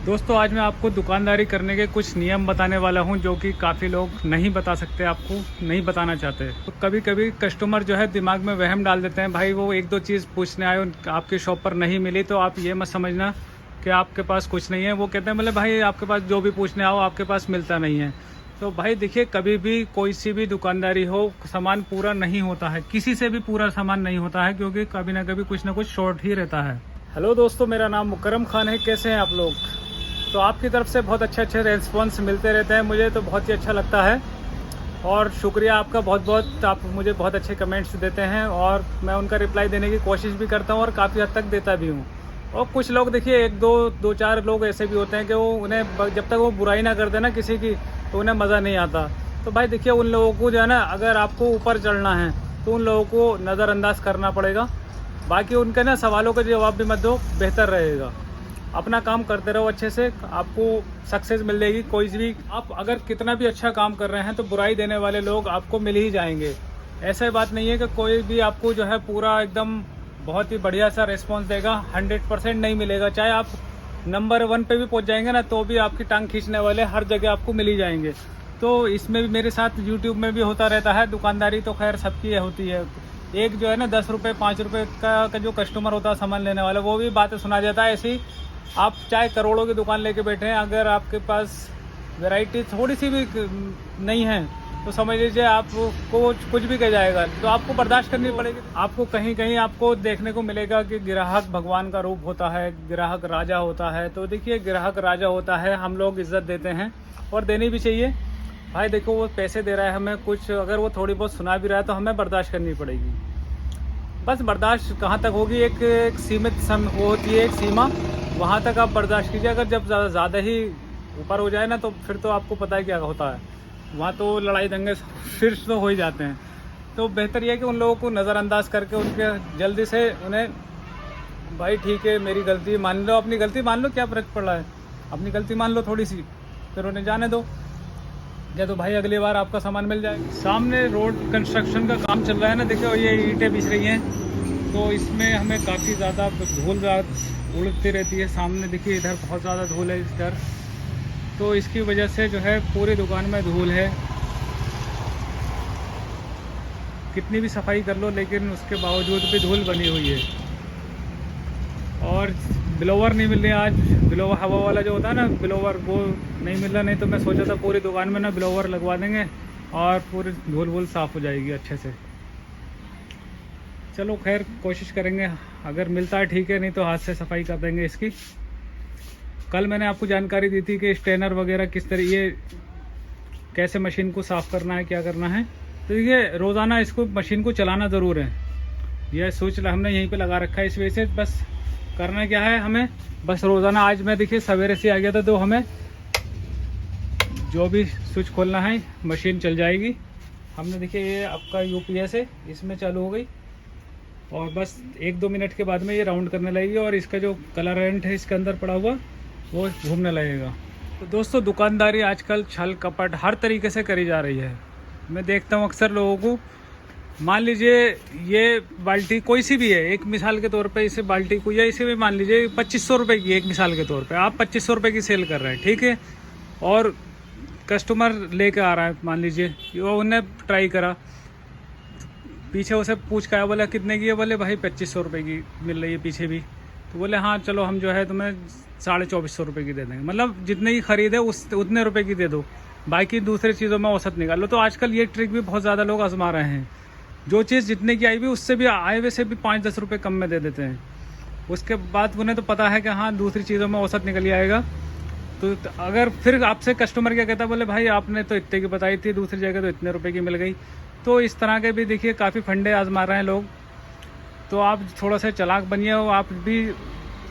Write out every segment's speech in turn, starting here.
दोस्तों आज मैं आपको दुकानदारी करने के कुछ नियम बताने वाला हूं जो कि काफ़ी लोग नहीं बता सकते, आपको नहीं बताना चाहते। तो कभी कभी कस्टमर जो है दिमाग में वहम डाल देते हैं, भाई वो एक दो चीज़ पूछने आए आपकी शॉप पर नहीं मिली तो आप ये मत समझना कि आपके पास कुछ नहीं है। वो कहते हैं मतलब भाई आपके पास जो भी पूछने आओ आपके पास मिलता नहीं है। तो भाई देखिए, कभी भी कोई सी भी दुकानदारी हो, सामान पूरा नहीं होता है, किसी से भी पूरा सामान नहीं होता है, क्योंकि कभी ना कभी कुछ ना कुछ शॉर्ट ही रहता है। हेलो दोस्तों, मेरा नाम मुकरम खान है। कैसे हैं आप लोग? तो आपकी तरफ से बहुत अच्छे रेस्पॉन्स मिलते रहते हैं, मुझे तो बहुत ही अच्छा लगता है और शुक्रिया आपका बहुत बहुत। आप मुझे बहुत अच्छे कमेंट्स देते हैं और मैं उनका रिप्लाई देने की कोशिश भी करता हूं और काफ़ी हद तक देता भी हूं। और कुछ लोग देखिए, एक दो चार लोग ऐसे भी होते हैं कि वो उन्हें जब तक वो बुराई ना कर देना किसी की तो उन्हें मज़ा नहीं आता। तो भाई देखिए, उन लोगों को जो है ना, अगर आपको ऊपर चढ़ना है तो उन लोगों को नज़रअंदाज करना पड़ेगा। बाकी उनके ना सवालों का जवाब भी मत दो, बेहतर रहेगा। अपना काम करते रहो अच्छे से, आपको सक्सेस मिल जाएगी। कोई भी आप अगर कितना भी अच्छा काम कर रहे हैं तो बुराई देने वाले लोग आपको मिल ही जाएंगे। ऐसा बात नहीं है कि कोई भी आपको जो है पूरा एकदम बहुत ही बढ़िया सा रिस्पॉन्स देगा, 100% नहीं मिलेगा। चाहे आप नंबर 1 पे भी पहुंच जाएंगे ना तो भी आपकी टांग खींचने वाले हर जगह आपको मिल ही जाएंगे। तो इसमें भी मेरे साथ यूट्यूब में भी होता रहता है। दुकानदारी तो खैर सबकी होती है। एक जो है ना 10 रुपये 5 रुपये का जो कस्टमर होता है सामान लेने वाला, वो भी बातें सुना जाता है। ऐसी आप चाहे करोड़ों की दुकान लेके बैठे हैं, अगर आपके पास वैरायटी थोड़ी सी भी नहीं है तो समझ लीजिए आपको कुछ भी कह जाएगा। तो आपको बर्दाश्त करनी पड़ेगी। आपको कहीं कहीं आपको देखने को मिलेगा कि ग्राहक भगवान का रूप होता है, ग्राहक राजा होता है। तो देखिए, ग्राहक राजा होता है, हम लोग इज्जत देते हैं और देनी भी चाहिए। भाई देखो, वो पैसे दे रहा है हमें कुछ, अगर वो थोड़ी बहुत सुना भी रहा है तो हमें बर्दाश्त करनी पड़ेगी। बस बर्दाश्त कहाँ तक होगी, एक सीमित वो होती है, एक सीमा, वहाँ तक आप बर्दाश्त कीजिए। अगर जब ज़्यादा ही ऊपर हो जाए ना तो फिर तो आपको पता है क्या होता है, वहाँ तो लड़ाई दंगे फिर तो हो ही जाते हैं। तो बेहतर यह है कि उन लोगों को नज़रअंदाज करके उनके जल्दी से उन्हें, भाई ठीक है मेरी गलती मान लो, अपनी गलती मान लो, क्या फ़र्क पड़ रहा है, अपनी गलती मान लो थोड़ी सी, फिर उन्हें जाने दो। या तो भाई अगली बार आपका सामान मिल जाए। सामने रोड कंस्ट्रक्शन का काम चल रहा है ना, देखो ये ईंटें बिछ रही हैं, तो इसमें हमें काफ़ी ज़्यादा धूल उड़ती रहती है। सामने देखिए इधर बहुत ज़्यादा धूल है इधर, तो इसकी वजह से जो है पूरी दुकान में धूल है। कितनी भी सफाई कर लो लेकिन उसके बावजूद भी धूल बनी हुई है। और ब्लोवर नहीं मिल रही आज, ब्लोवर हवा वाला जो होता है ना ब्लोवर, वो नहीं मिल रहा। नहीं तो मैं सोचा था पूरी दुकान में ना ब्लोवर लगवा देंगे और पूरी धूल वूल साफ़ हो जाएगी अच्छे से। चलो खैर कोशिश करेंगे, अगर मिलता है ठीक है, नहीं तो हाथ से सफाई कर देंगे इसकी। कल मैंने आपको जानकारी दी थी कि स्टेनर वगैरह किस तरह, ये कैसे मशीन को साफ़ करना है, क्या करना है। तो ये रोज़ाना इसको मशीन को चलाना ज़रूर है। यह स्विच हमने यहीं पे लगा रखा है, इस वजह से बस करना क्या है हमें, बस रोज़ाना। आज मैं देखिए सवेरे से आ गया था तो हमें जो भी स्विच खोलना है मशीन चल जाएगी। हमने देखिए ये आपका यूपीएस है, इसमें चालू हो गई और बस 1-2 मिनट के बाद में ये राउंड करने लगेगी और इसका जो कलरेंट है इसके अंदर पड़ा हुआ वो घूमने लगेगा। तो दोस्तों, दुकानदारी आजकल छल कपट हर तरीके से करी जा रही है। मैं देखता हूँ अक्सर लोगों को, मान लीजिए ये बाल्टी कोई सी भी है, एक मिसाल के तौर पे इसे बाल्टी को, या इसे भी मान लीजिए 2500 रुपये की, एक मिसाल के तौर पे आप 2500 रुपये की सेल कर रहे हैं, ठीक है। और कस्टमर लेके आ रहा है, मान लीजिए वो उन्हें ट्राई करा, पीछे उसे पूछ के आया, बोला कितने की है, बोले भाई 2500 रुपये की मिल रही है पीछे भी। तो बोले हाँ चलो हम जो है तुम्हें 2450 रुपये की दे देंगे, मतलब जितने की खरीद है उतने रुपये की दे दो, बाकी दूसरी चीज़ों में औसत निकाल लो। तो आजकल ये ट्रिक भी बहुत ज़्यादा लोग आजमा रहे हैं, जो चीज़ जितने की आई हुई उससे भी आए हुए से भी 5-10 रुपये कम में दे देते हैं। उसके बाद उन्हें तो पता है कि हाँ दूसरी चीज़ों में औसत निकल ही आएगा। तो अगर फिर आपसे कस्टमर क्या कहता है, बोले भाई आपने तो इतने की बताई थी, दूसरी जगह तो इतने रुपए की मिल गई। तो इस तरह के भी देखिए काफ़ी फंडे आजमा रहे हैं लोग। तो आप थोड़ा सा चालाक बनिए, आप भी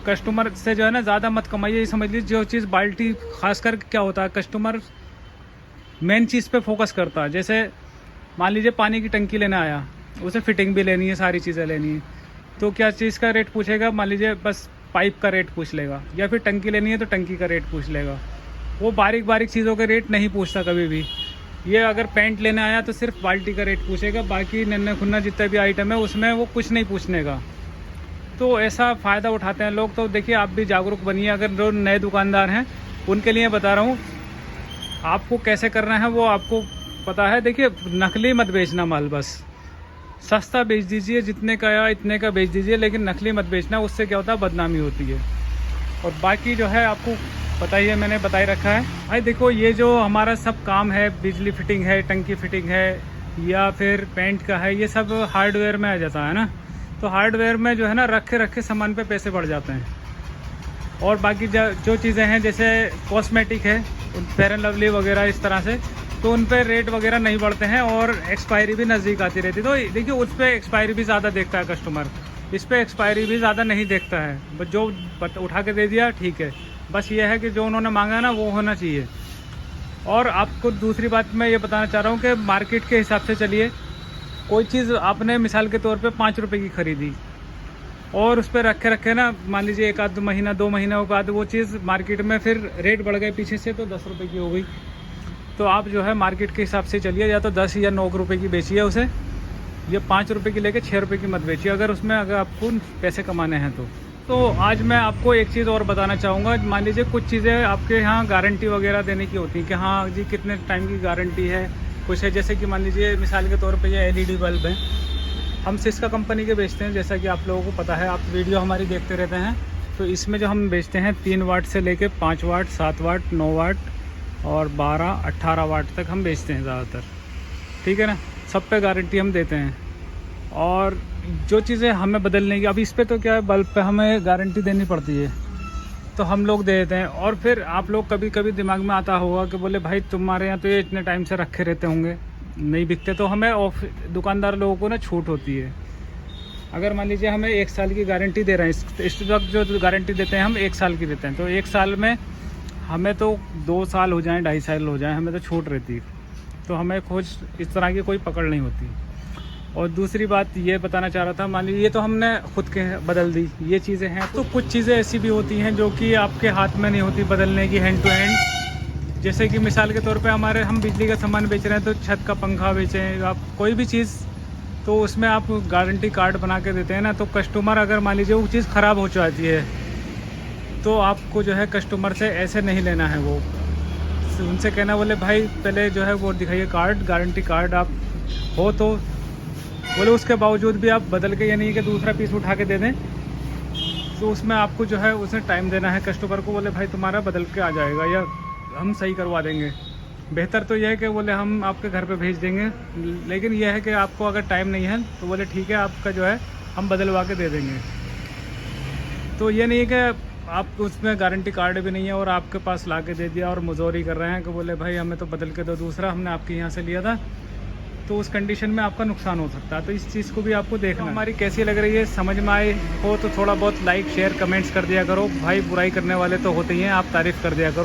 कस्टमर से जो है ना ज़्यादा मत कमाइए। समझ लीजिए जो चीज़ बाल्टी, खासकर क्या होता है कस्टमर मेन चीज़ पे फोकस करता है। जैसे मान लीजिए पानी की टंकी लेने आया, उसे फिटिंग भी लेनी है, सारी चीज़ें लेनी है, तो क्या चीज़ का रेट पूछेगा, मान लीजिए बस पाइप का रेट पूछ लेगा, या फिर टंकी लेनी है तो टंकी का रेट पूछ लेगा। वो बारीक बारीक चीज़ों के रेट नहीं पूछता कभी भी। ये अगर पेंट लेने आया तो सिर्फ बाल्टी का रेट पूछेगा, बाकी नन्ना खुन्ना जितना भी आइटम है उसमें वो कुछ नहीं पूछने का। तो ऐसा फ़ायदा उठाते हैं लोग। तो देखिए आप भी जागरूक बनिए, अगर जो नए दुकानदार हैं उनके लिए बता रहा हूँ, आपको कैसे करना है वो आपको पता है। देखिए नकली मत बेचना माल, बस सस्ता बेच दीजिए, जितने का या इतने का बेच दीजिए, लेकिन नकली मत बेचना, उससे क्या होता है बदनामी होती है। और बाकी जो है आपको पता ही है, मैंने बता ही रखा है भाई। देखो ये जो हमारा सब काम है, बिजली फिटिंग है, टंकी फिटिंग है या फिर पेंट का है, ये सब हार्डवेयर में आ जाता है ना। तो हार्डवेयर में जो है ना रखे रखे सामान पे पैसे बढ़ जाते हैं। और बाकी जो चीज़ें हैं जैसे कॉस्मेटिक है, फेयर एंड लवली वगैरह इस तरह से, तो उन पर रेट वगैरह नहीं बढ़ते हैं और एक्सपायरी भी नज़दीक आती रहती है। तो देखिए उस पर एक्सपायरी भी ज़्यादा देखता है कस्टमर, इस पर एक्सपायरी भी ज़्यादा नहीं देखता है। बस जो उठा के दे दिया ठीक है, बस ये है कि जो उन्होंने मांगा ना वो होना चाहिए। और आपको दूसरी बात मैं ये बताना चाह रहा हूँ कि मार्केट के हिसाब से चलिए। कोई चीज़ आपने मिसाल के तौर पे 5 रुपए की ख़रीदी और उस पर रखे रखे ना, मान लीजिए 1 आध महीना 2 महीनों के बाद वो चीज़ मार्केट में फिर रेट बढ़ गए पीछे से, तो 10 रुपये की हो गई। तो आप जो है मार्केट के हिसाब से चलिए, या तो 10 या 9 रुपये की बेचिए उसे, या 5 रुपये की लेके 6 रुपये की मत बेचिए, अगर आपको पैसे कमाने हैं तो आज मैं आपको एक चीज़ और बताना चाहूँगा। मान लीजिए कुछ चीज़ें आपके यहाँ गारंटी वगैरह देने की होती है कि हाँ जी कितने टाइम की गारंटी है, कुछ है। जैसे कि मान लीजिए मिसाल के तौर पे ये LED बल्ब हैं, हम सिस्का कंपनी के बेचते हैं, जैसा कि आप लोगों को पता है, आप वीडियो हमारी देखते रहते हैं। तो इसमें जो हम बेचते हैं 3 वाट से लेके 5 वाट, 7 वाट, 9 वाट और 12, 18 वाट तक हम बेचते हैं ज़्यादातर, ठीक है ना। सब पे गारंटी हम देते हैं। और जो चीज़ें हमें बदलने की, अभी इस पे तो क्या है, बल्ब पे हमें गारंटी देनी पड़ती है तो हम लोग दे देते हैं। और फिर आप लोग कभी कभी दिमाग में आता होगा कि बोले भाई तुम्हारे यहाँ तो ये इतने टाइम से रखे रहते होंगे, नहीं बिकते, तो हमें दुकानदार लोगों को ना छूट होती है। अगर मान लीजिए हमें 1 साल की गारंटी दे रहे हैं, इस वक्त जो गारंटी देते हैं हम 1 साल की देते हैं, तो 1 साल में हमें तो 2 साल हो जाएं, 2.5 साल हो जाएं, हमें तो छूट रहती है। तो हमें कुछ इस तरह की कोई पकड़ नहीं होती। और दूसरी बात ये बताना चाह रहा था, मान लीजिए ये तो हमने खुद के बदल दी ये चीज़ें हैं, तो कुछ चीज़ें ऐसी भी होती हैं जो कि आपके हाथ में नहीं होती बदलने की, हैंड टू हैंड। जैसे कि मिसाल के तौर पे हम बिजली का सामान बेच रहे हैं, तो छत का पंखा बेचें आप, कोई भी चीज़, तो उसमें आप गारंटी कार्ड बना के देते हैं ना। तो कस्टमर अगर मान लीजिए वो चीज़ ख़राब हो जाती है तो आपको जो है कस्टमर से ऐसे नहीं लेना है, वो उनसे कहना बोले भाई पहले जो है वो दिखाइए कार्ड, गारंटी कार्ड आप हो तो बोले, उसके बावजूद भी आप बदल के, यानी कि दूसरा पीस उठा के दे दें, तो उसमें आपको जो है उसे टाइम देना है कस्टमर को। बोले भाई तुम्हारा बदल के आ जाएगा या हम सही करवा देंगे। बेहतर तो यह है कि बोले हम आपके घर पे भेज देंगे, लेकिन यह है कि आपको अगर टाइम नहीं है तो बोले ठीक है आपका जो है हम बदलवा के दे देंगे। तो ये नहीं है कि आप उसमें गारंटी कार्ड भी नहीं है और आपके पास ला के दे दिया और मुजोरी कर रहे हैं कि बोले भाई हमें तो बदल के दो दूसरा, हमने आपके यहाँ से लिया था, तो उस कंडीशन में आपका नुकसान हो सकता है। तो इस चीज़ को भी आपको देखना। तो हमारी कैसी लग रही है, समझ में आए हो तो थोड़ा बहुत लाइक शेयर कमेंट्स कर दिया करो भाई, बुराई करने वाले तो होते ही हैं, आप तारीफ़ कर दिया करो।